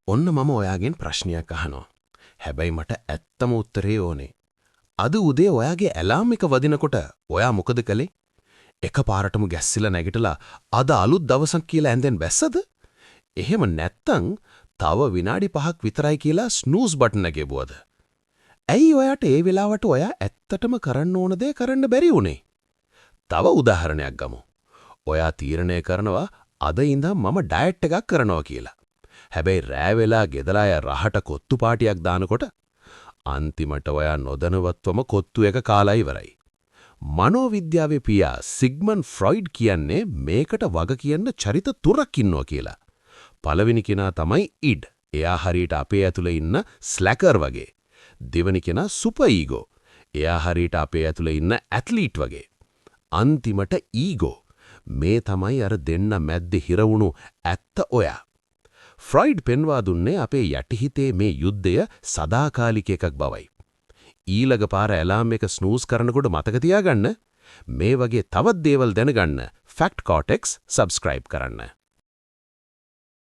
ඔන්න මම ඔයාගෙන් ප්‍රශ්නයක් අහනවා. හැබැයි මට ඇත්තම උත්තරේ ඕනේ. අද උදේ ඔයාගේ ඇලාම් එක වදිනකොට ඔයා මොකද කළේ? එකපාරටම ගැස්සිලා නැගිටලා අද අලුත් දවසක් කියලා ඇඳෙන් බැස්සද? එහෙම නැත්තම් තව විනාඩි 5ක් විතරයි කියලා ස්නූස් බටන් එක ගෙවුවද? ඇයි ඔයාට ඒ වෙලාවට ඔයා ඇත්තටම කරන්න ඕන දේ කරන්න බැරි වුනේ? තව උදාහරණයක් ගමු. ඔයා තීරණය කරනවා අද ඉඳන් මම ඩයට් එකක් කරනවා කියලා. හැබැයි රෑ වෙලා ගෙදර අය රහට කොත්තු පාටියක් දානකොට අන්තිමට ඔයා නොදැනුවත්වම කොත්තු එක කාලා ඉවරයි. මනෝවිද්‍යාවේ පියා සිග්මන්ඩ් ෆ්‍රොයිඩ් කියන්නේ මේකට වග කියන්න චරිත තුනක් ඉන්නවා කියලා. පළවෙනි කෙනා තමයි ඉඩ්. එයා හරියට අපේ ඇතුලේ ඉන්න ස්ලැකර් වගේ. දෙවෙනි කෙනා සුපර් ඊගෝ. එයා හරියට අපේ ඇතුලේ ඉන්න ඇත්ලීට් වගේ. අන්තිමට ඊගෝ. මේ තමයි අර දෙන්න මැද්දේ හිරවුණු ඇත්ත ඔයා. ෆ්‍රොයිඩ් පෙන්වා දුන්නේ අපේ යටිහිතේ මේ යුද්ධය සදාකාලික එකක් බවයි. ඊළඟ පාර ඇලාම් එක ස්නූස් කරනකොට මතක තියාගන්න මේ වගේ තවත් දේවල් දැනගන්න ෆැක්ට් කෝටෙක්ස් සබ්ස්ක්‍රයිබ් කරන්න.